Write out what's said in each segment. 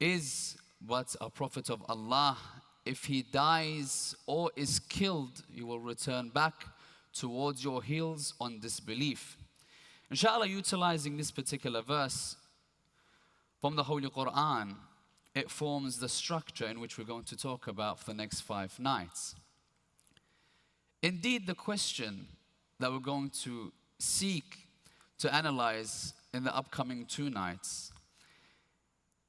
is but a prophet of Allah. If he dies or is killed, you will return back towards your heels on disbelief. Inshallah, utilizing this particular verse from the Holy Quran, it forms the structure in which we're going to talk about for the next 5 nights. Indeed, the question that we're going to seek to analyze in the upcoming 2 nights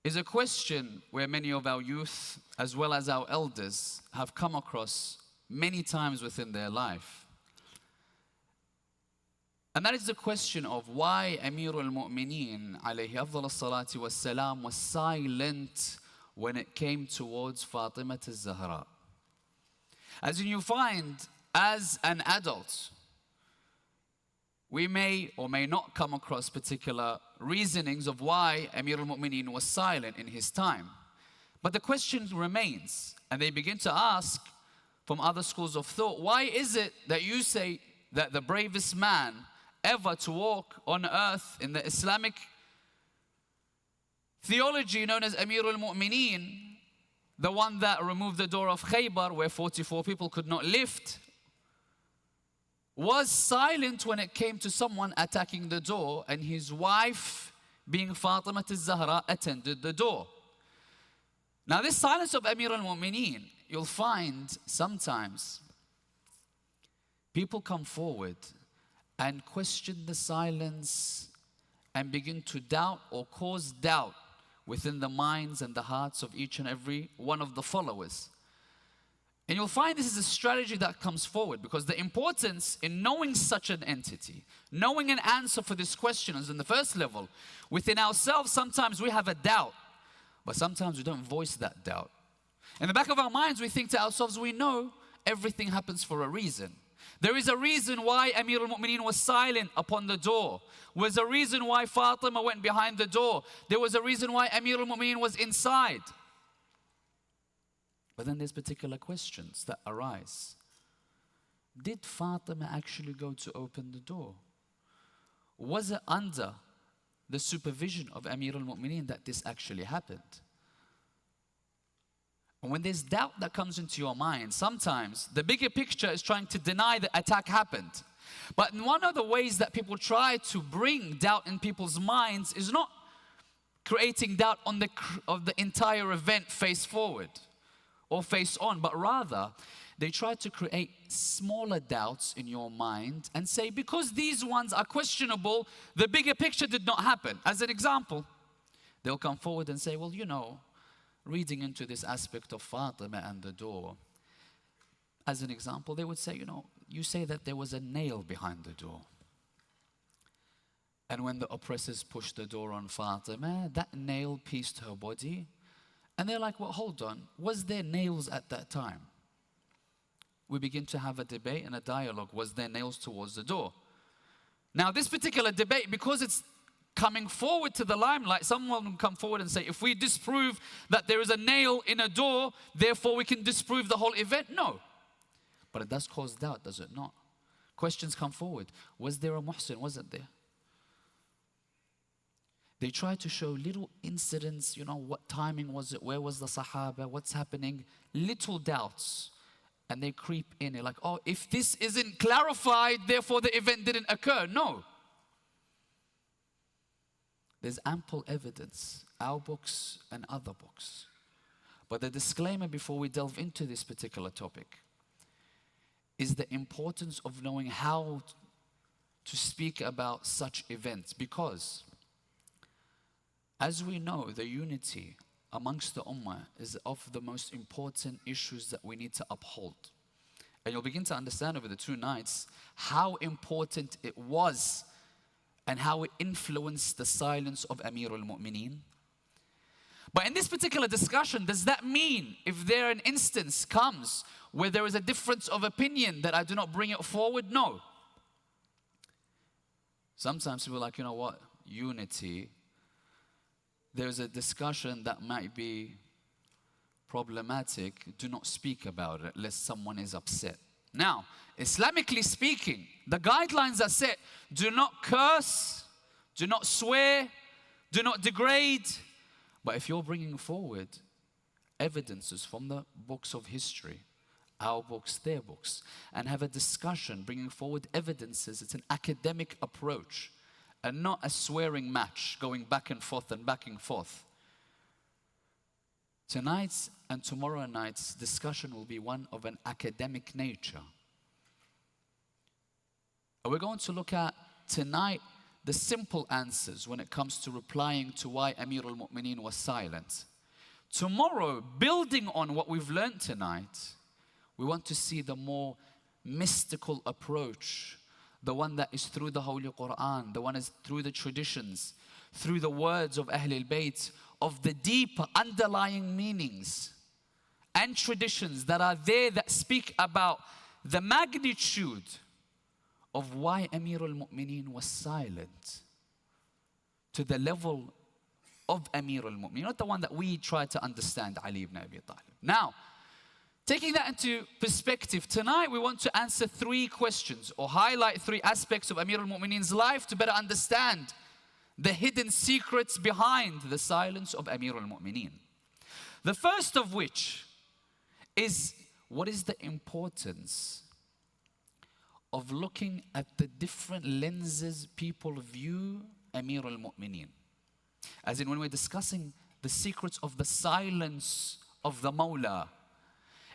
is a question where many of our youth, as well as our elders, have come across many times within their life. And that is the question of why Amir al-Mu'mineen alayhi afdal as-salati was-salam was silent when it came towards Fatima al-Zahra. As you find, as an adult, we may or may not come across particular reasonings of why Amir al-Mu'mineen was silent in his time. But the question remains, and they begin to ask from other schools of thought, why is it that you say that the bravest man ever to walk on earth in the Islamic theology known as Amir al-Mu'mineen, the one that removed the door of Khaybar where 44 people could not lift, was silent when it came to someone attacking the door, and his wife, being Fatima al-Zahra, attended the door. Now this silence of Amir al-Mu'mineen, you'll find sometimes people come forward and question the silence and begin to doubt or cause doubt within the minds and the hearts of each and every one of the followers. And you'll find this is a strategy that comes forward, because the importance in knowing such an entity, knowing an answer for this question is in the first level. Within ourselves, sometimes we have a doubt, but sometimes we don't voice that doubt. In the back of our minds, we think to ourselves, we know everything happens for a reason. There is a reason why Amir al-Mu'mineen was silent upon the door. There was a reason why Fatima went behind the door. There was a reason why Amir al-Mu'mineen was inside. But then there's particular questions that arise. Did Fatima actually go to open the door? Was it under the supervision of Amir al-Mu'mineen that this actually happened? And when there's doubt that comes into your mind, sometimes the bigger picture is trying to deny the attack happened. But one of the ways that people try to bring doubt in people's minds is not creating doubt on the entire event face forward or face on, but rather they try to create smaller doubts in your mind and say, because these ones are questionable, the bigger picture did not happen. As an example, they'll come forward and say, well, you know, reading into this aspect of Fatima and the door, as an example, they would say, you know, you say that there was a nail behind the door. And when the oppressors pushed the door on Fatima, that nail pierced her body. And they're like, well, hold on, was there nails at that time? We begin to have a debate and a dialogue. Was there nails towards the door? Now, this particular debate, because it's coming forward to the limelight, someone will come forward and say, if we disprove that there is a nail in a door, therefore we can disprove the whole event. No. But it does cause doubt, does it not? Questions come forward. Was there a muhsin? Wasn't there? They try to show little incidents, you know, what timing was it? Where was the Sahaba? What's happening? Little doubts. And they creep in. They're like, oh, if this isn't clarified, therefore the event didn't occur. No. There's ample evidence, our books and other books. But the disclaimer before we delve into this particular topic is the importance of knowing how to speak about such events, because as we know, the unity amongst the ummah is of the most important issues that we need to uphold. And you'll begin to understand over the 2 nights how important it was and how it influenced the silence of Amir al-Mu'mineen. But in this particular discussion, does that mean if there an instance comes where there is a difference of opinion that I do not bring it forward? No. Sometimes people are like, you know what, unity, there's a discussion that might be problematic, do not speak about it lest someone is upset. Now, Islamically speaking, the guidelines are set. Do not curse, do not swear, do not degrade, But if you're bringing forward evidences from the books of history, our books, their books, and have a discussion, bringing forward evidences, it's an academic approach and not a swearing match going back and forth and back and forth. Tonight's and tomorrow night's discussion will be one of an academic nature. And we're going to look at tonight the simple answers when it comes to replying to why Amir al-Mu'mineen was silent. Tomorrow, building on what we've learned tonight, we want to see the more mystical approach, the one that is through the Holy Quran, the one is through the traditions, through the words of Ahl al-Bayt, of the deeper underlying meanings and traditions that are there that speak about the magnitude of why Amir al-Mu'mineen was silent to the level of Amir al-Mu'mineen, not the one that we try to understand, Ali ibn Abi Talib. Now, taking that into perspective, tonight we want to answer 3 questions or highlight 3 aspects of Amir al-Mu'mineen's life to better understand the hidden secrets behind the silence of Amir al-Mu'mineen. The first of which is, what is the importance of looking at the different lenses people view Amir al-Mu'mineen? As in, when we're discussing the secrets of the silence of the Mawla,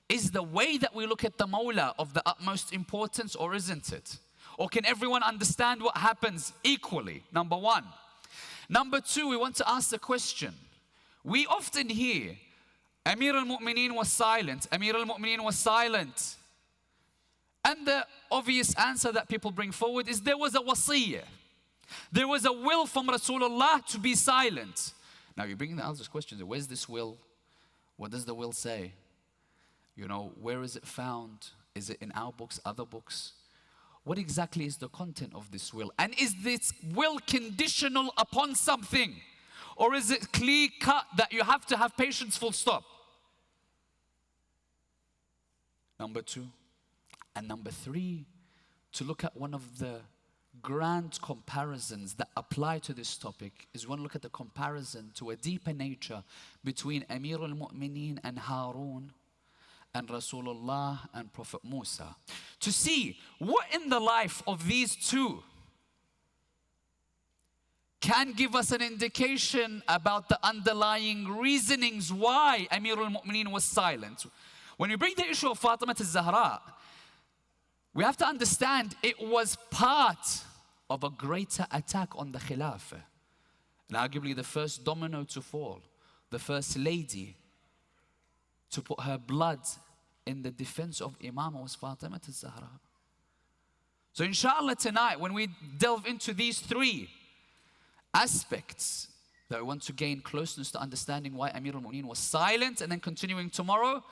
is the way that we look at the Mawla of the utmost importance, or isn't it? Or can everyone understand what happens equally? Number 1. Number 2, we want to ask the question. We often hear, Amir al-Mu'mineen was silent, Amir al-Mu'mineen was silent. And the obvious answer that people bring forward is there was a wasiyyah. There was a will from Rasulullah to be silent. Now you're bringing the answers questions. Where's this will? What does the will say? You know, where is it found? Is it in our books, other books? What exactly is the content of this will? And is this will conditional upon something? Or is it clear cut that you have to have patience, full stop? Number 2. And number 3, to look at one of the grand comparisons that apply to this topic is when we look at the comparison to a deeper nature between Amir al-Mu'mineen and Harun and Rasulullah and Prophet Musa. To see what in the life of these two can give us an indication about the underlying reasonings why Amir al-Mu'mineen was silent. When we bring the issue of Fatima al-Zahra, we have to understand it was part of a greater attack on the Khilafah. And arguably the first domino to fall, the first lady to put her blood in the defense of Imam was Fatima al-Zahra. So inshallah tonight, when we delve into these 3 aspects that we want to gain closeness to understanding why Amir al-Mu'mineen was silent, and then continuing tomorrow,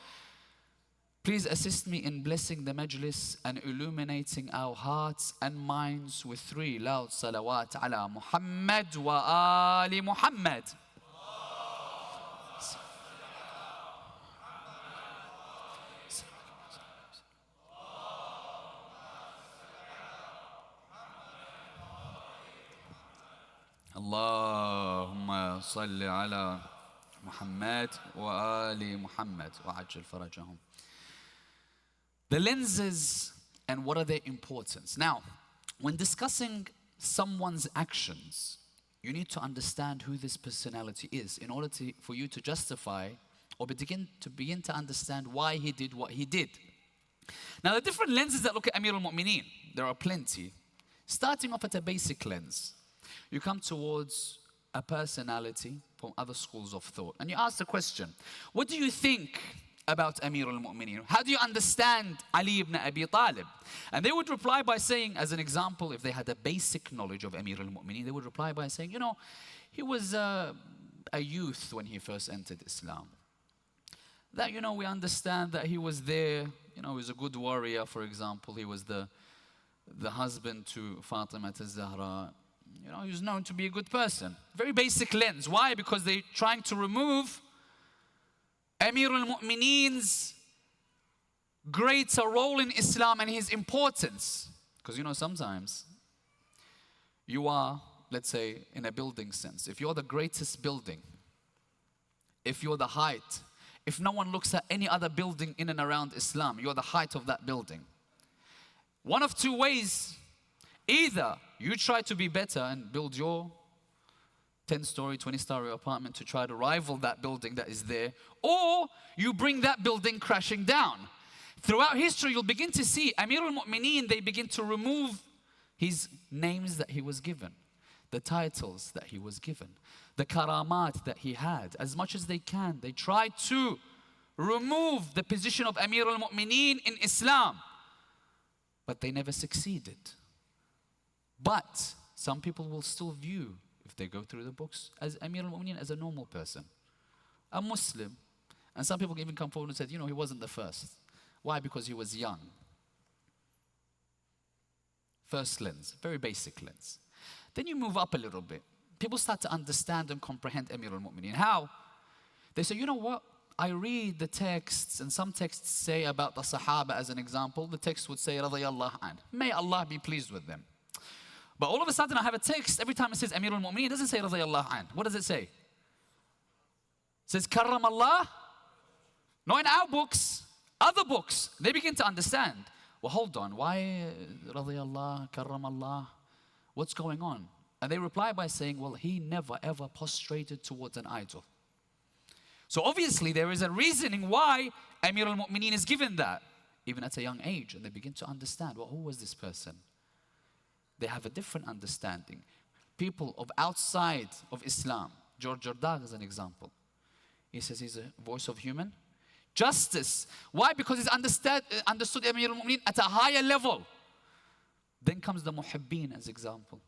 please assist me in blessing the majlis and illuminating our hearts and minds with 3 loud salawat ala Muhammad wa ali Muhammad. Allahumma salli ala Muhammad wa ali Muhammad wa ajil farajahum. The lenses and what are their importance. Now, when discussing someone's actions, you need to understand who this personality is in order for you to justify or begin to understand why he did what he did. Now, the different lenses that look at Amir al-Mu'mineen, there are plenty. Starting off at a basic lens, you come towards a personality from other schools of thought and you ask the question, what do you think about Amir al-Mu'mineen? How do you understand Ali ibn Abi Talib? And they would reply by saying, as an example, if they had a basic knowledge of Amir al-Mu'mineen, they would reply by saying, you know, he was a youth when he first entered Islam. That, you know, we understand that he was there, you know, he was a good warrior, for example. He was the husband to Fatima al-Zahra. You know, he was known to be a good person. Very basic lens. Why? Because they're trying to remove Amir al-Mu'mineen's greater role in Islam and his importance. Because, you know, sometimes you are, let's say, in a building sense. If you're the greatest building, if you're the height, if no one looks at any other building in and around Islam, you're the height of that building. One of two ways: either you try to be better and build your 10-story, 20-story apartment to try to rival that building that is there, or you bring that building crashing down. Throughout history, you'll begin to see Amir al-Mu'mineen, they begin to remove his names that he was given, the titles that he was given, the karamat that he had. As much as they can, they try to remove the position of Amir al-Mu'mineen in Islam, but they never succeeded. But some people will still view, if they go through the books, as Amir al-Mu'mineen as a normal person, a Muslim. And some people even come forward and said, you know, he wasn't the first. Why? Because he was young. First lens, very basic lens. Then you move up a little bit. People start to understand and comprehend Amir al-Mu'mineen. How? They say, you know what? I read the texts, and some texts say about the Sahaba as an example. The text would say, radiyallahu an. May Allah be pleased with them. But all of a sudden I have a text, every time it says Amir al-Mu'mineen, it doesn't say radiyallahu an. What does it say? It says karram Allah. Not in our books, other books. They begin to understand. Well, hold on, why radiyallahu, karram Allah? What's going on? And they reply by saying, well, he never ever prostrated towards an idol. So obviously there is a reasoning why Amir al-Mu'mineen is given that, even at a young age. And they begin to understand, well, who was this person? They have a different understanding. People of outside of Islam, George Jordan is an example. He says he's a voice of human justice. Why? Because he's understood Amir al-Mu'mineen at a higher level. Then comes the Muhibbeen as example.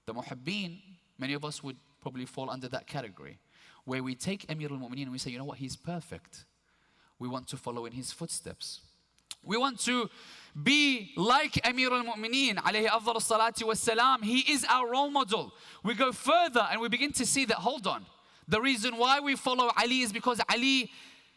The Muhibbeen, many of us would probably fall under that category, where we take Amir al-Mu'mineen and we say, you know what, he's perfect. We want to follow in his footsteps. We want to be like Amir al-Mu'mineen, alayhi afdal salati wa salam. He is our role model. We go further and we begin to see that, hold on, the reason why we follow Ali is because Ali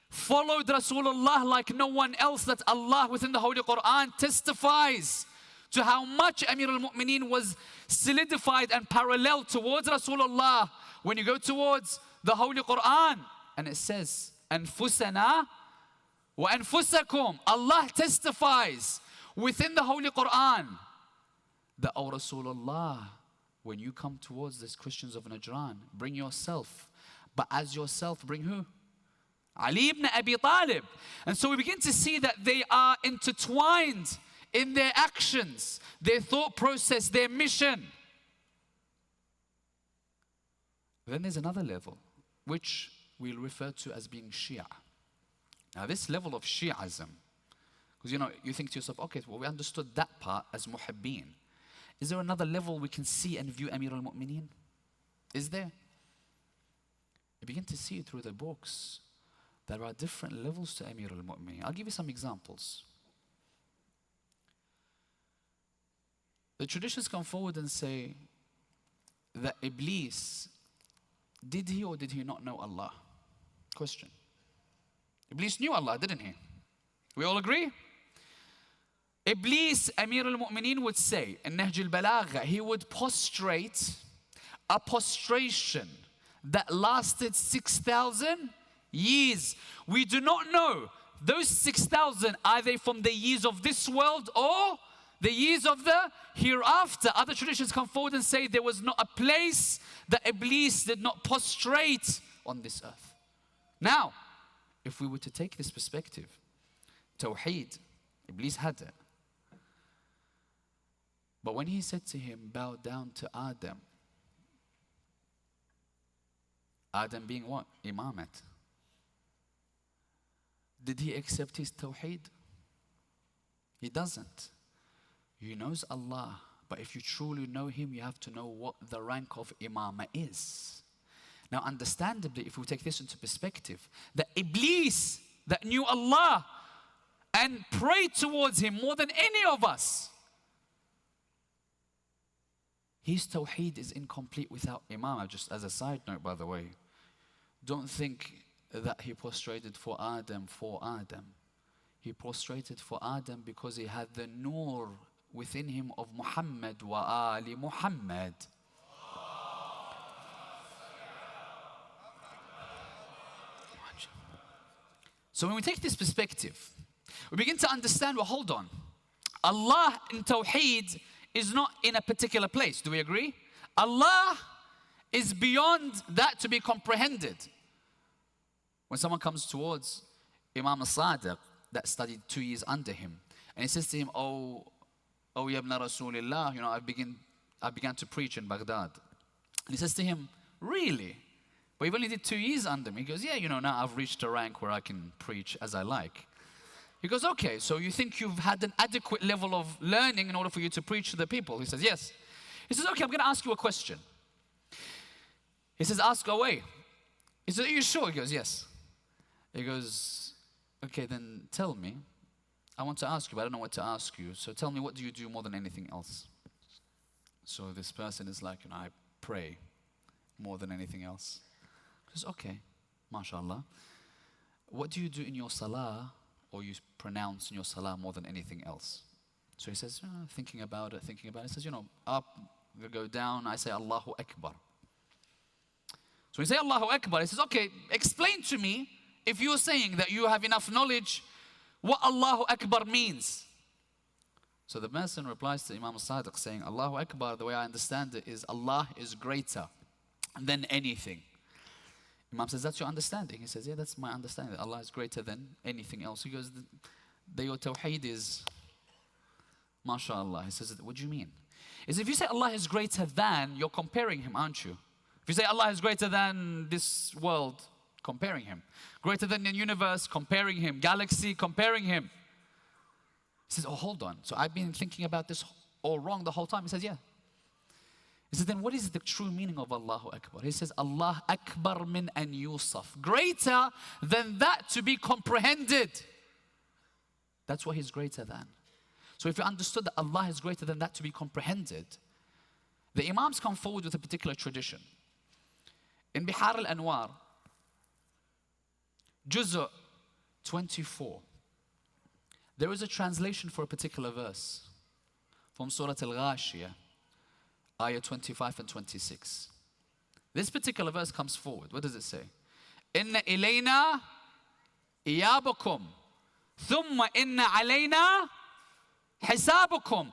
followed Rasulullah like no one else, that Allah within the Holy Quran testifies to how much Amir al-Mu'mineen was solidified and parallel towards Rasulullah. When you go towards the Holy Quran and it says, أنفسنا وأنفسكم, Allah testifies within the Holy Quran that, O Rasulullah, when you come towards these Christians of Najran, bring yourself, but as yourself bring who? Ali ibn Abi Talib. And so we begin to see that they are intertwined in their actions, their thought process, their mission. Then there's another level, which we'll refer to as being Shia. Now this level of Shi'ism, because you know, you think to yourself, okay, well, we understood that part as Muhibbeen. Is there another level we can see and view Amir al-Mu'mineen? Is there? You begin to see it through the books. There are different levels to Amir al-Mu'mineen. I'll give you some examples. The traditions come forward and say that Iblis, did he or did he not know Allah? Question. Iblis knew Allah, didn't he? We all agree? Iblis, Amir al-Mu'mineen would say in Nahj al-Balagha, he would prostrate a prostration that lasted 6,000 years. We do not know those 6,000, are they from the years of this world or the years of the hereafter? Other traditions come forward and say there was not a place that Iblis did not prostrate on this earth. Now, if we were to take this perspective, Tawheed, Iblis had it. But when he said to him, bow down to Adam, Adam being what? Imamat. Did he accept his Tawheed? He doesn't. He knows Allah, but if you truly know him, you have to know what the rank of Imamah is. Now understandably, if we take this into perspective, the Iblis that knew Allah and prayed towards him more than any of us, his Tawheed is incomplete without Imamah. Just as a side note, by the way, don't think that he prostrated for Adam. He prostrated for Adam because he had the nur within him of Muhammad wa Ali Muhammad. So when we take this perspective, we begin to understand, well, hold on. Allah in Tawheed is not in a particular place. Do we agree? Allah is beyond that to be comprehended. When someone comes towards Imam al-Sadiq that studied 2 years under him, and he says to him, oh Yabna Rasulillah, I began to preach in Baghdad. And he says to him, really? But you've only did 2 years under me. He goes, yeah, now I've reached a rank where I can preach as I like. He goes, okay, so you think you've had an adequate level of learning in order for you to preach to the people? He says, yes. He says, okay, I'm going to ask you a question. He says, ask away. He says, are you sure? He goes, yes. He goes, okay, then tell me. I want to ask you, but I don't know what to ask you. So tell me, what do you do more than anything else? So this person is like, I pray more than anything else. He goes, okay, mashallah. What do you do in your salah, or you pronounce in your salah more than anything else? So he says, thinking about it. He says, up, we go down, I say Allahu Akbar. So when you say Allahu Akbar, he says, okay, explain to me, if you're saying that you have enough knowledge, what Allahu Akbar means. So the person replies to Imam al-Sadiq saying, Allahu Akbar, the way I understand it, is Allah is greater than anything. Imam says, that's your understanding? He says, yeah, that's my understanding, that Allah is greater than anything else. He goes, your tawheed is, mashallah. He says, what do you mean? He says, if you say Allah is greater than, you're comparing him, aren't you? If you say Allah is greater than this world, comparing him. Greater than the universe, comparing him. Galaxy, comparing him. He says, oh, hold on. So I've been thinking about this all wrong the whole time. He says, yeah. He says, then what is the true meaning of Allahu Akbar? He says, Allah Akbar min an yusaf. Greater than that to be comprehended. That's what he's greater than. So if you understood that Allah is greater than that to be comprehended, the Imams come forward with a particular tradition. In Bihar al-Anwar, Juz' 24, there is a translation for a particular verse from Surah Al-Ghashiyah, ayah 25 and 26. This particular verse comes forward. What does it say? Inna ilayna iyabakum thumma inna alayna hisabakum.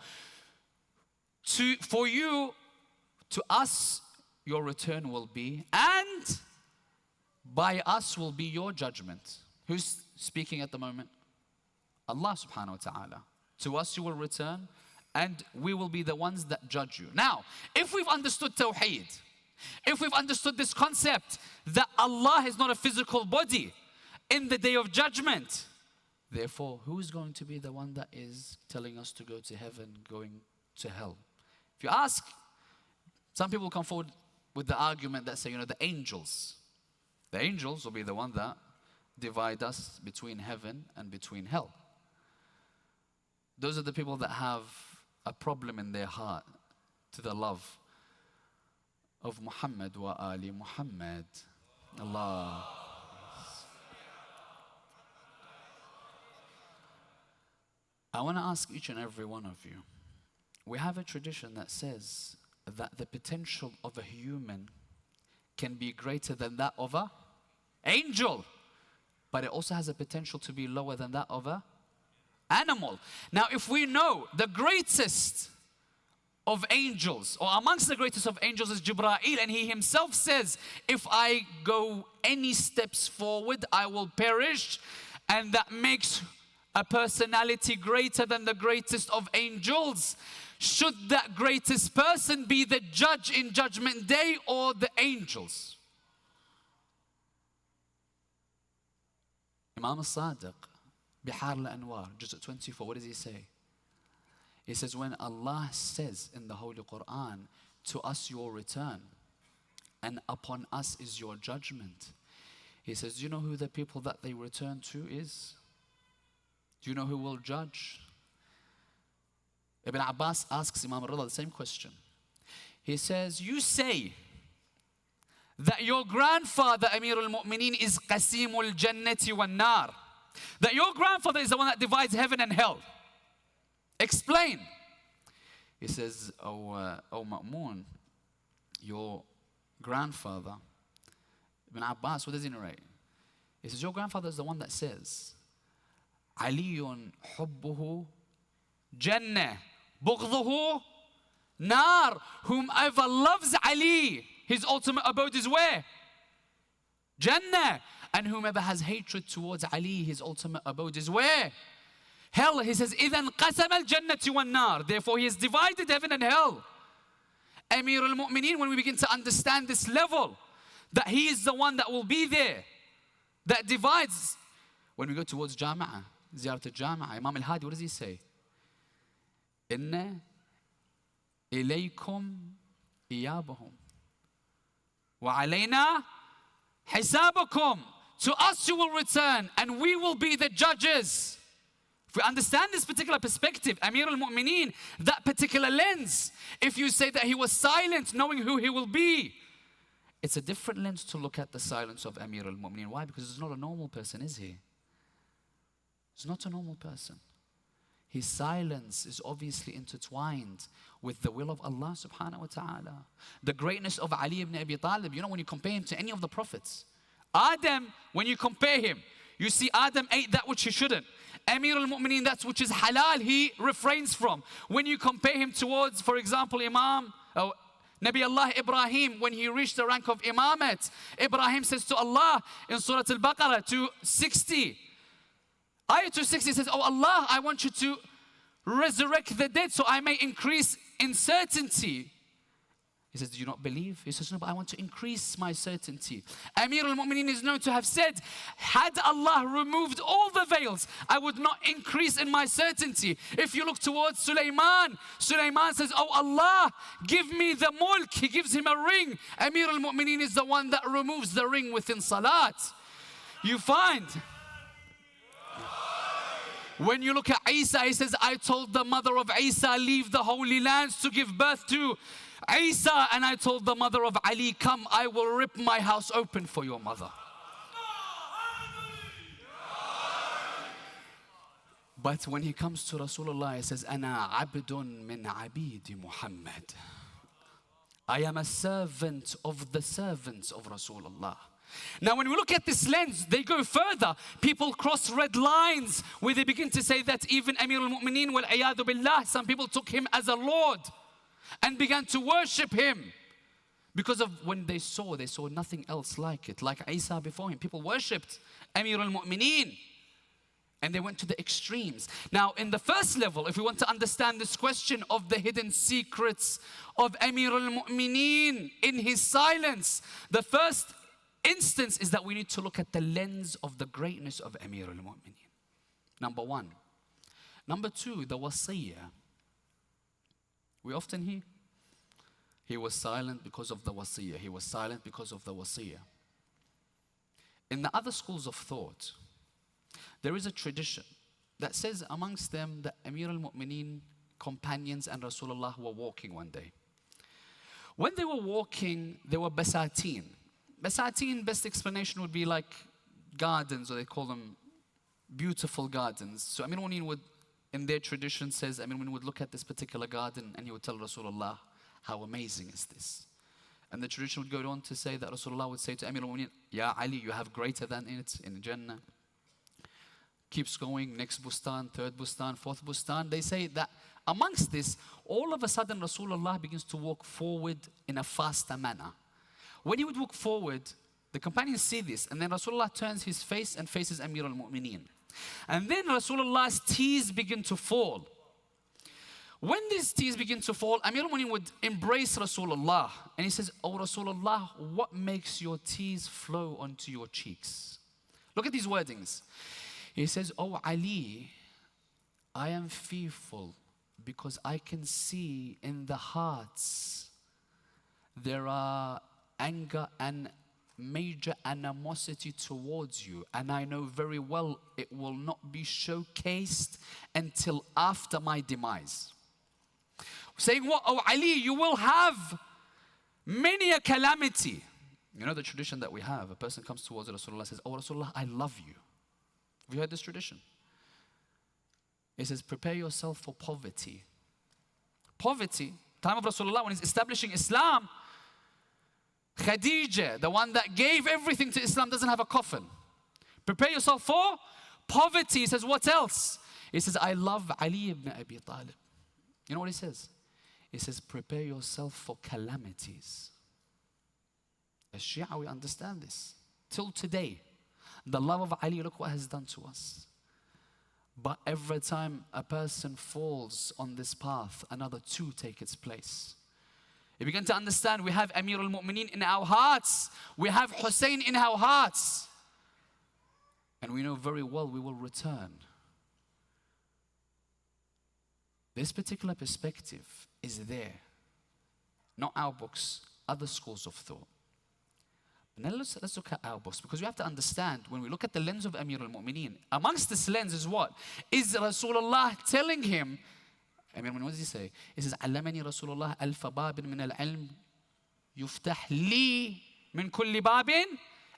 For you, to us, your return will be, and by us will be your judgment. Who's speaking at the moment? Allah subhanahu wa ta'ala. To us you will return, and we will be the ones that judge you. Now, if we've understood Tawheed, if we've understood this concept that Allah is not a physical body in the day of judgment, therefore, who is going to be the one that is telling us to go to heaven, going to hell? If you ask, some people come forward with the argument that say, the angels. The angels will be the one that divide us between heaven and between hell. Those are the people that have a problem in their heart to the love of Muhammad wa Ali Muhammad. Allah. I want to ask each and every one of you. We have a tradition that says that the potential of a human can be greater than that of an angel, but it also has a potential to be lower than that of an animal. Now, if we know the greatest of angels, or amongst the greatest of angels is Jibreel, and he himself says, if I go any steps forward, I will perish, and that makes a personality greater than the greatest of angels. Should that greatest person be the judge in Judgment Day or the angels? Imam al-Sadiq, Bihar al-Anwar, Juz' 24, what does he say? He says, when Allah says in the Holy Quran, to us your return, and upon us is your judgment. He says, do you know who the people that they return to is? Do you know who will judge? Ibn Abbas asks Imam al-Rida the same question. He says, you say that your grandfather, Amir al-Mu'mineen, is Qasim al-Jannati wal-Nar. That your grandfather is the one that divides heaven and hell. Explain. He says, oh Ma'mun, your grandfather, Ibn Abbas, what does he narrate? He says, your grandfather is the one that says, Aliyun hubbuhu jannah, bughduhu nar. Whomever loves Ali, his ultimate abode is where? Jannah. And whomever has hatred towards Ali, his ultimate abode is where? Hell. He says, إِذَا انْقَسَمَ الْجَنَّةِ وَالنَّارِ. Therefore, he has divided heaven and hell. Amir al-Mu'mineen, when we begin to understand this level, that he is the one that will be there, that divides. When we go towards Jama'ah, Ziyarat al-Jama'ah, Imam al-Hadi, what does he say? Inna ilaykum iyabahum wa alayna hisabakum. To us you will return and we will be the judges. If we understand this particular perspective, Amir al-Mu'mineen, that particular lens, if you say that he was silent knowing who he will be, it's a different lens to look at the silence of Amir al-Mu'mineen. Why? Because he's not a normal person, is he? He's not a normal person. His silence is obviously intertwined with the will of Allah subhanahu wa ta'ala. The greatness of Ali ibn Abi Talib, you know, when you compare him to any of the prophets. Adam, when you compare him, you see Adam ate that which he shouldn't. Amir al-Mu'mineen, that which is halal, he refrains from. When you compare him towards, for example, Nabi Allah Ibrahim, when he reached the rank of Imamat, Ibrahim says to Allah in Surah Al-Baqarah 260, Ayah 260 says, oh Allah, I want you to resurrect the dead so I may increase in certainty. He says, do you not believe? He says, no, but I want to increase my certainty. Amir al-Mu'mineen is known to have said, had Allah removed all the veils, I would not increase in my certainty. If you look towards Sulaiman, Sulaiman says, oh Allah, give me the mulk. He gives him a ring. Amir al-Mu'mineen is the one that removes the ring within salat. You find, when you look at Isa, he says, I told the mother of Isa, leave the holy lands to give birth to Isa, and I told the mother of Ali, come, I will rip my house open for your mother. But when he comes to Rasulullah, he says, Ana abdun min abidi Muhammad. I am a servant of the servants of Rasulullah. Now when we look at this lens, they go further. People cross red lines where they begin to say that even Amir al-Mu'mineen, wal-iyadu billah, some people took him as a Lord and began to worship him. Because of when they saw nothing else like it. Like Isa before him, people worshipped Amir al-Mu'mineen. And they went to the extremes. Now, in the first level, if we want to understand this question of the hidden secrets of Amir al-Mu'mineen in his silence, the first instance is that we need to look at the lens of the greatness of Amir al-Mu'mineen. Number one. Number two, the wasiyah. We often hear, he was silent because of the wasiyah. He was silent because of the wasiyah. In the other schools of thought, there is a tradition that says amongst them that Amir al-Mu'mineen companions and Rasulullah were walking one day. When they were walking, there were basateen. Basateen, best explanation would be like gardens, or they call them beautiful gardens. So Amir al-Mu'mineen would, in their tradition, says Amir al-Mu'mineen would look at this particular garden and he would tell Rasulullah, how amazing is this? And the tradition would go on to say that Rasulullah would say to Amir al-Mu'mineen, Ya Ali, you have greater than it in Jannah. Keeps going, next bustan, third bustan, fourth bustan. They say that amongst this, all of a sudden Rasulullah begins to walk forward in a faster manner. When he would walk forward, the companions see this, and then Rasulullah turns his face and faces Amir al-Mu'mineen. And then Rasulullah's tears begin to fall. When these tears begin to fall, Amir al-Mu'mineen would embrace Rasulullah, and he says, oh Rasulullah, what makes your tears flow onto your cheeks? Look at these wordings. He says, oh Ali, I am fearful because I can see in the hearts there are anger and major animosity towards you, and I know very well it will not be showcased until after my demise. Saying what? Oh Ali, you will have many a calamity. You know the tradition that we have, a person comes towards Rasulullah and says, oh Rasulullah, I love you. Have you heard this tradition? He says, prepare yourself for poverty. Poverty, time of Rasulullah, when he's establishing Islam, Khadija, the one that gave everything to Islam, doesn't have a coffin. Prepare yourself for poverty. He says, what else? He says, I love Ali ibn Abi Talib. You know what he says? He says, prepare yourself for calamities. As Shia, we understand this. Till today, the love of Ali, look what has done to us. But every time a person falls on this path, another two take its place. You begin to understand, we have Amir al-Mu'mineen in our hearts. We have Hussein in our hearts. And we know very well we will return. This particular perspective is there. Not our books, other schools of thought. Now let's look at our books, because we have to understand, when we look at the lens of Amir al-Mu'mineen, amongst this lens is what? Is Rasulullah telling him, Amir al-Mu'mineen, what does he say? He says, علمني رسول الله ألف باب من العلم يفتح لي من كل باب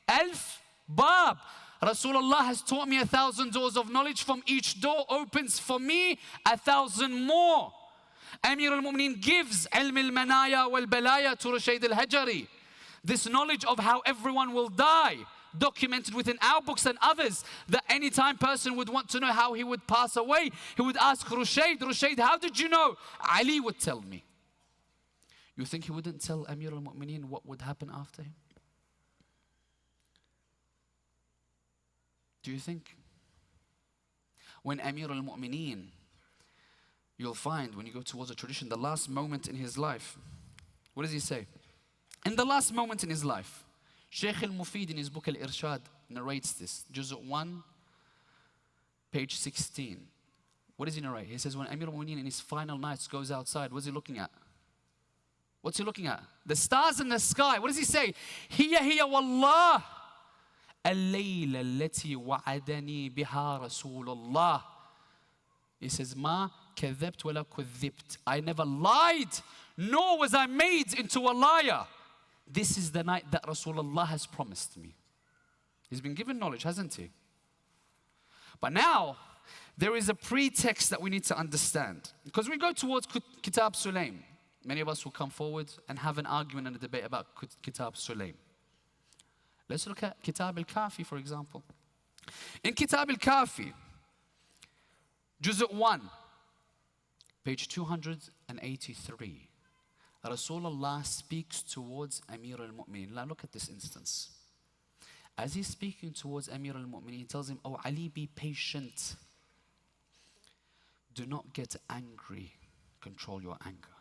ألف باب. Rasulullah has taught me 1,000 doors of knowledge. From each door opens for me 1,000 more. Amir al-Mu'mineen gives علم المنايا والبلايا to Rushayd al-Hajari. This knowledge of how everyone will die, documented within our books and others, that any time person would want to know how he would pass away, he would ask Rushayd, Rushayd, how did you know? Ali would tell me. You think he wouldn't tell Amir al-Mu'mineen what would happen after him? Do you think? When Amir al-Mu'mineen, you'll find when you go towards a tradition, the last moment in his life, what does he say? In the last moment in his life, Shaykh al-Mufid in his book Al-Irshad narrates this. Juz' 1, page 16. What does he narrate? He says when Amir al-Mu'mineen in his final nights goes outside, what's he looking at? What's he looking at? The stars in the sky. What does he say? Hiya wallah. الليلة التي وعدني بها رسول الله. He says, ما كذبت ولا كذبت. I never lied, nor was I made into a liar. This is the night that Rasulullah has promised me. He's been given knowledge, hasn't he? But now, there is a pretext that we need to understand. Because we go towards Kitab Sulaym. Many of us will come forward and have an argument and a debate about Kitab Sulaym. Let's look at Kitab al-Kafi, for example. In Kitab al-Kafi, Juz' 1, page 283, Rasulullah speaks towards Amir al-Mu'mineen. Now look at this instance. As he's speaking towards Amir al-Mu'mineen, he tells him, oh Ali, be patient. Do not get angry. Control your anger.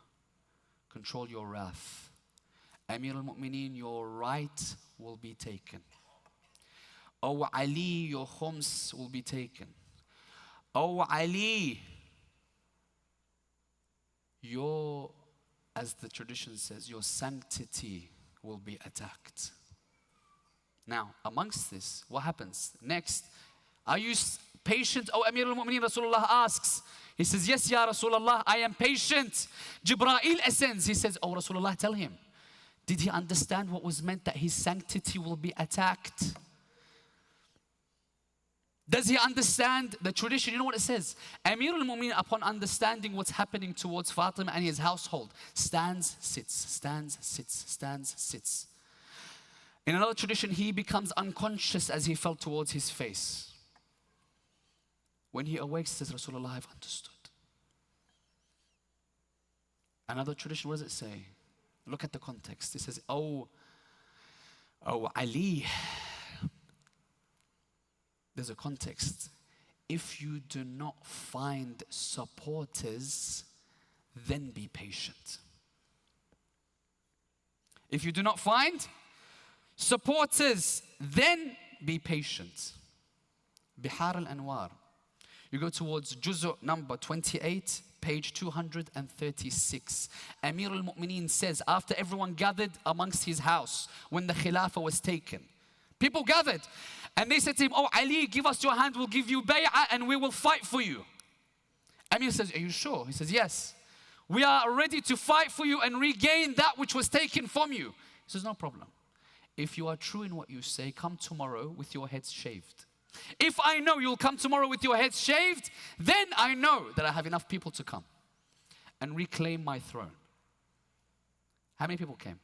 Control your wrath. Amir al-Mu'mineen, your right will be taken. Oh Ali, your khums will be taken. Oh Ali, your, as the tradition says, your sanctity will be attacked. Now, amongst this, what happens? Next, are you patient? Oh Amir al-Mu'mineen, Rasulullah asks. He says, yes, Ya Rasulullah, I am patient. Jibreel ascends. He says, oh Rasulullah, tell him. Did he understand what was meant that his sanctity will be attacked? Does he understand the tradition? You know what it says? Amir al-Mu'mineen, upon understanding what's happening towards Fatima and his household, stands, sits, stands, sits, stands, sits. In another tradition, he becomes unconscious as he fell towards his face. When he awakes, he says, Rasulullah, I've understood. Another tradition, what does it say? Look at the context. It says, oh Ali. There's a context. If you do not find supporters, then be patient. If you do not find supporters, then be patient. Bihar al-Anwar. You go towards Juz' number 28, page 236. Amir al-Mu'mineen says, after everyone gathered amongst his house, when the Khilafah was taken, people gathered, and they said to him, oh Ali, give us your hand, we'll give you bay'ah, and we will fight for you. Amir says, are you sure? He says, yes. We are ready to fight for you and regain that which was taken from you. He says, no problem. If you are true in what you say, come tomorrow with your heads shaved. If I know you'll come tomorrow with your heads shaved, then I know that I have enough people to come and reclaim my throne. How many people came?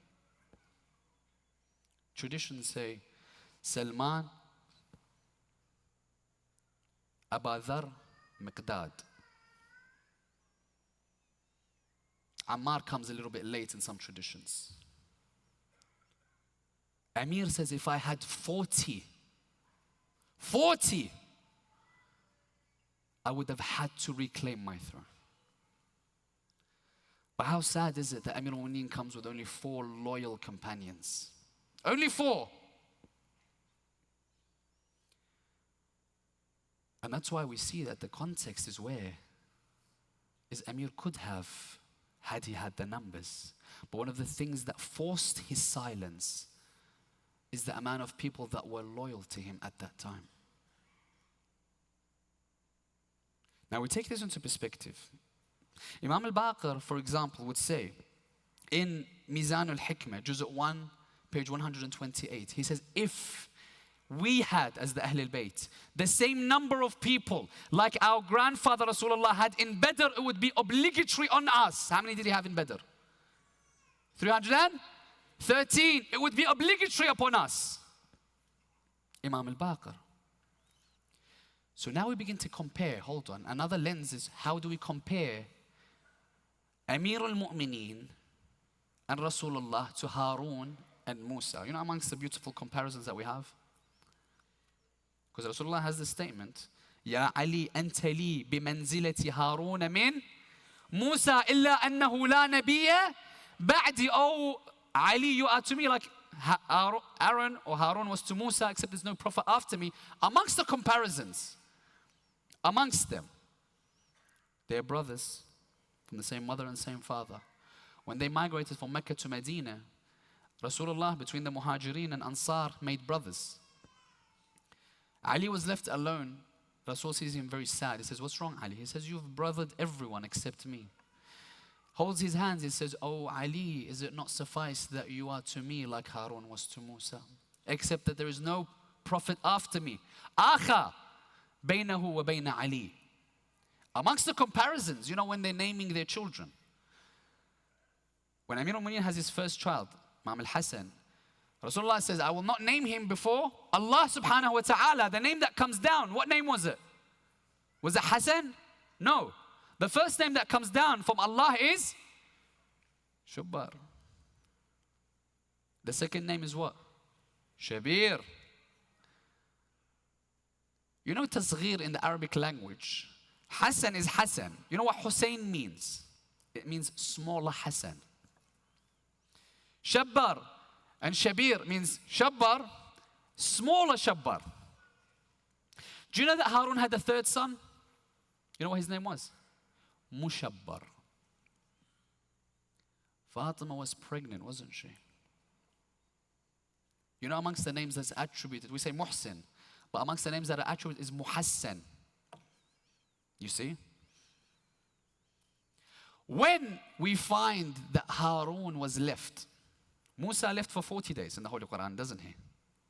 Traditions say Salman, Aba Dhar, Miqdad. Ammar comes a little bit late in some traditions. Amir says, if I had 40, I would have had to reclaim my throne. But how sad is it that Amir al-Mu'mineen comes with only 4 loyal companions? Only 4. And that's why we see that the context is where Amir could have, had he had the numbers. But one of the things that forced his silence is the amount of people that were loyal to him at that time. Now we take this into perspective. Imam al-Baqir, for example, would say in Mizan al-Hikmah, Juz' 1, page 128, he says, if we had, as the Ahl al-Bayt, the same number of people like our grandfather Rasulullah had in Badr, it would be obligatory on us. How many did he have in Badr? 313. It would be obligatory upon us. Imam al-Baqir. So now we begin to compare. Hold on. Another lens is, how do we compare Amir al-Mu'mineen and Rasulullah to Harun and Musa? You know, amongst the beautiful comparisons that we have? Because Rasulullah has this statement, Ya Ali anta li bimanzilati Harun min Musa illa annahu la nabiyya ba'di. Oh, Ali, you are to me like Aaron or Harun was to Musa, except there's no prophet after me. Amongst the comparisons, amongst them, they're brothers from the same mother and same father. When they migrated from Mecca to Medina, Rasulullah, between the Muhajirin and Ansar, made brothers. Ali was left alone. Rasul sees him very sad. He says, what's wrong, Ali? He says, you've brothered everyone except me. Holds his hands. He says, oh, Ali, is it not suffice that you are to me like Harun was to Musa? Except that there is no prophet after me. Akha baynahu wa bayna Ali. Amongst the comparisons, you know, when they're naming their children. When Amir al-Mu'mineen has his first child, Imam al-Hasan, Rasulullah says, I will not name him before Allah subhanahu wa ta'ala. The name that comes down, what name was it? Was it Hassan? No. The first name that comes down from Allah is Shabbar. The second name is what? Shabir. You know tasghir in the Arabic language. Hassan is Hassan. You know what Hussein means? It means smaller Hassan. Shabbar and Shabir means Shabbar, smaller Shabbar. Do you know that Harun had a third son? You know what his name was? Mushabbar. Fatima was pregnant, wasn't she? You know, amongst the names that's attributed, we say Muhsin, but amongst the names that are attributed is Muhassan. You see? When we find that Harun was left, Musa left for 40 days in the Holy Quran, doesn't he?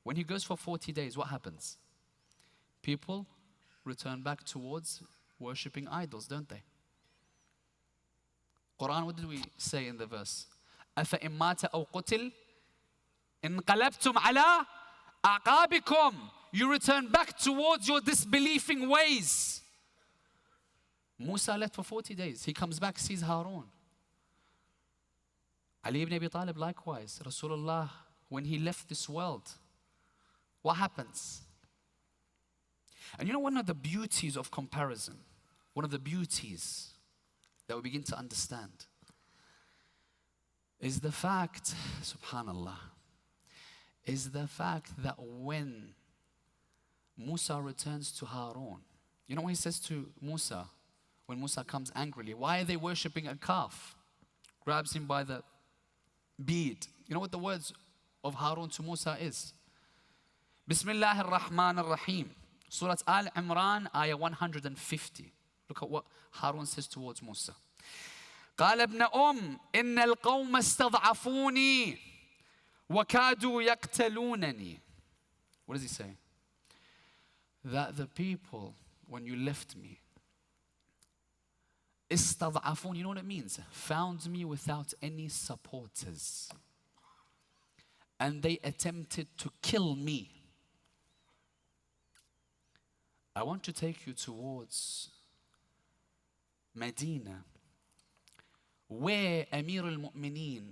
When he goes for 40 days, what happens? People return back towards worshipping idols, don't they? Quran, what did we say in the verse? أَفَإِن مَاتَ أَوْ قُتِلْ انقلبتم على أعقابكم. You return back towards your disbelieving ways. Musa left for 40 days. He comes back, sees Harun. Ali ibn Abi Talib likewise. Rasulullah, when he left this world, what happens? And you know, one of the beauties of comparison, one of the beauties that we begin to understand is the fact, subhanallah, is the fact that when Musa returns to Harun, you know what he says to Musa when Musa comes angrily? Why are they worshipping a calf? Grabs him by the beard. You know what the words of Harun to Musa is? Bismillah ar-Rahman ar-Rahim. Surah Al-Imran, ayah 150. Look at what Harun says towards Musa. قال ابن إن القوم استضعفوني وكادوا يقتلونني. What does he say? That the people, when you left me, استضعفون, you know what it means? Found me without any supporters. And they attempted to kill me. I want to take you towards Medina, where Amir al-Mu'mineen,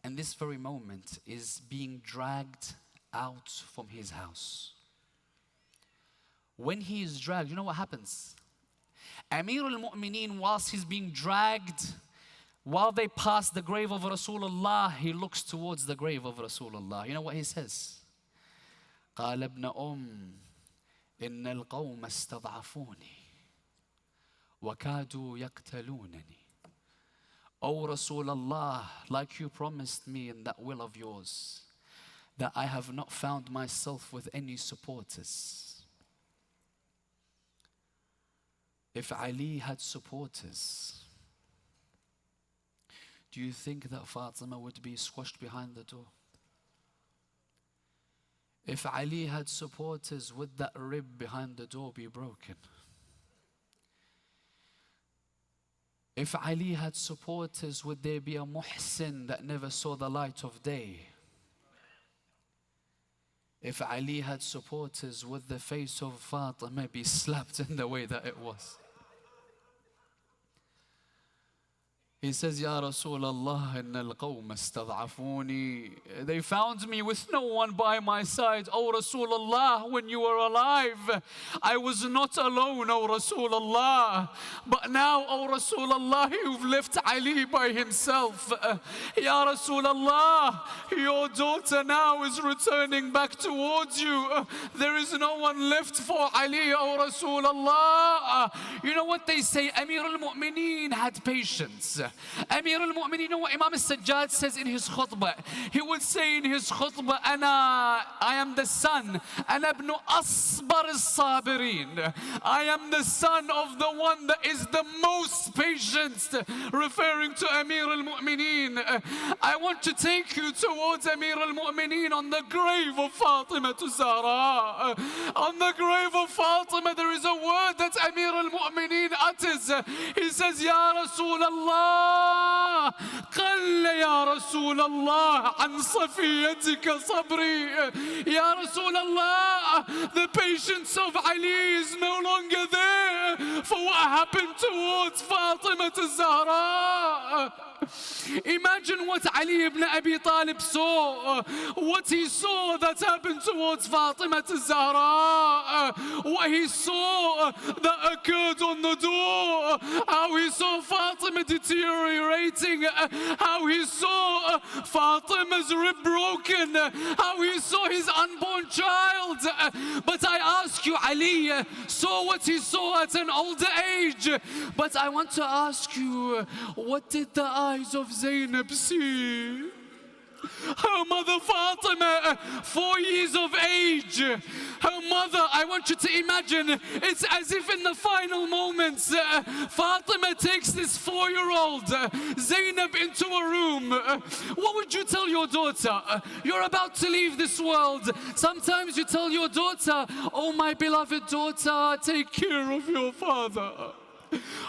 in this very moment, is being dragged out from his house. When he is dragged, you know what happens? Amir al-Mu'mineen, whilst he's being dragged, while they pass the grave of Rasulullah, he looks towards the grave of Rasulullah. You know what he says? قال ابن إن القوم استضعفوني وكادوا يقتلونني. O Rasulullah, like you promised me in that will of yours, that I have not found myself with any supporters. If Ali had supporters, do you think that Fatima would be squashed behind the door? If Ali had supporters, would that rib behind the door be broken? If Ali had supporters, would there be a Muhsin that never saw the light of day? If Ali had supporters, would the face of Fatima be slapped in the way that it was? He says, Ya Rasulullah, inna al-qawm istad'afuni. They found me with no one by my side. O Rasulullah, when you were alive, I was not alone, O Rasulullah. But now, O Rasulullah, you've left Ali by himself. Ya Rasulullah, your daughter now is returning back towards you. There is no one left for Ali, O Rasulullah. You know what they say? Amir al-Mu'mineen had patience. Amir al-Mu'mineen, you know what Imam al-Sajjad says in his khutbah? He would say in his khutbah, I am the son, أنا ابن أصبر الصابرين. I am the son of the one that is the most patient, referring to Amir al-Mu'mineen. I want to take you towards Amir al-Mu'mineen on the grave of Fatima to Zahra. On the grave of Fatima, there is a word that Amir al-Mu'mineen utters. He says, Ya Rasulullah, قل يا رسول الله عن صفيتك صبري. Ya Rasulullah, the patience of Ali is no longer there for what happened towards Fatima Zahra. Imagine what Ali ibn Abi Talib saw, what he saw that happened towards Fatima Zahra, what he saw that occurred on the door, how he saw Fatima deteriorating, how he saw Fatima's rib broken, how he saw his unborn child. But I ask you, Ali saw what he saw at an older age. But I want to ask you, what did the eyes of Zainab see? Her mother Fatima, 4 years of age. Her mother, I want you to imagine, it's as if in the final moments, Fatima takes this 4-year-old Zainab into a room. What would you tell your daughter? You're about to leave this world. Sometimes you tell your daughter, oh my beloved daughter, take care of your father.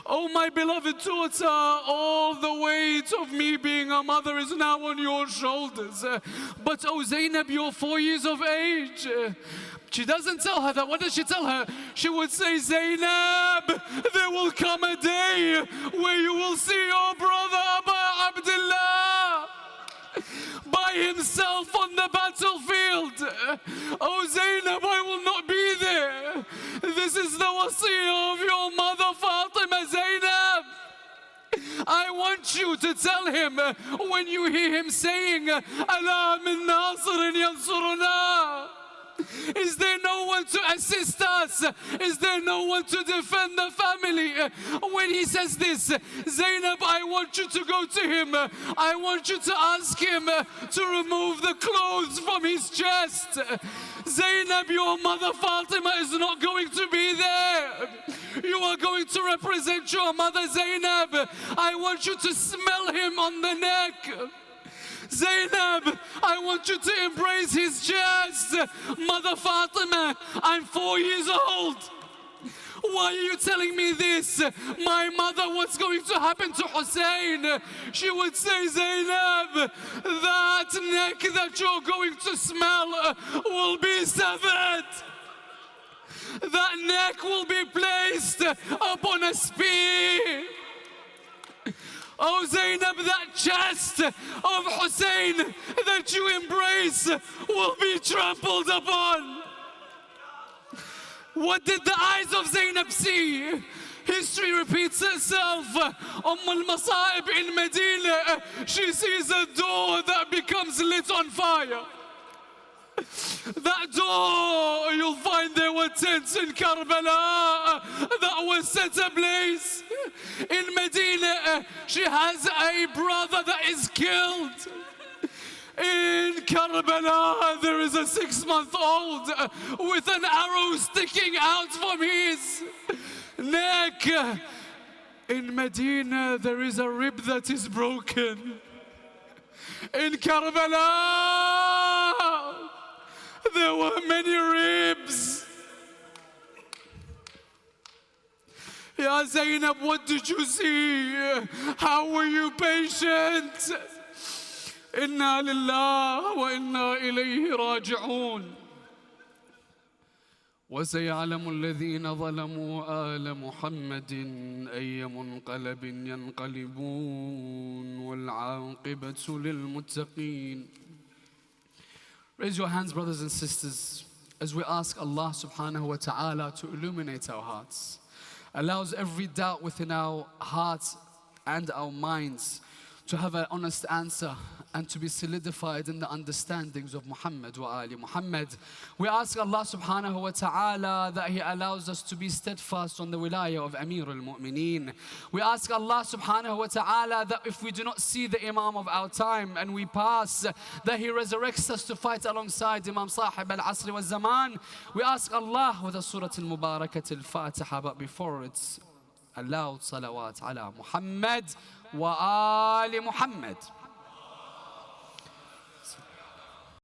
Oh my beloved daughter, all the weight of me being a mother is now on your shoulders. But oh Zainab, you're 4 years of age. She doesn't tell her that. What does she tell her? She would say, Zainab, there will come a day where you will see your brother Aba Abdullah by himself on the battlefield. Oh Zainab, I will not be there. This is the wasiyah of your mother Fatima, Zainab. I want you to tell him when you hear him saying, Ala min nasirin yansuruna. Is there no one to assist us? Is there no one to defend the family? When he says this, Zainab, I want you to go to him. I want you to ask him to remove the clothes from his chest. Zainab, your mother Fatima is not going to be there. You are going to represent your mother Zainab. I want you to smell him on the neck. Zainab, I want you to embrace his chest. Mother Fatima, I'm 4 years old. Why are you telling me this? My mother, what's going to happen to Hussein? She would say, Zainab, that neck that you're going to smell will be severed. that neck will be placed upon a spear. Oh Zainab, that chest of Hussein that you embrace will be trampled upon. What did the eyes of Zainab see? History repeats itself. al-Masa'ib in Medina, she sees a door that becomes lit on fire. That door, you'll find there were tents in Karbala that was set ablaze. In Medina, she has a brother that is killed. In Karbala, there is a 6-month-old with an arrow sticking out from his neck. In Medina, there is a rib that is broken. In Karbala, there were many ribs. Ya Zainab, what did you see? How were you patient? Inna lillah wa inna ilayhi raji'un. وسيعلم الذين ظلموا آل محمد أي منقلب ينقلبون والعاقبة للمتقين. Raise your hands, brothers and sisters, as we ask Allah subhanahu wa ta'ala to illuminate our hearts, allows every doubt within our hearts and our minds to have an honest answer and to be solidified in the understandings of Muhammad wa Ali Muhammad. We ask Allah subhanahu wa ta'ala that He allows us to be steadfast on the wilayah of Amir al-Mu'mineen. We ask Allah subhanahu wa ta'ala that if we do not see the Imam of our time and we pass, that He resurrects us to fight alongside Imam Sahib al-Asr wa Zaman. We ask Allah with the Surah al-Mubarakat al-Fatiha, but before it's allowed salawat ala Muhammad wa Ali Muhammad.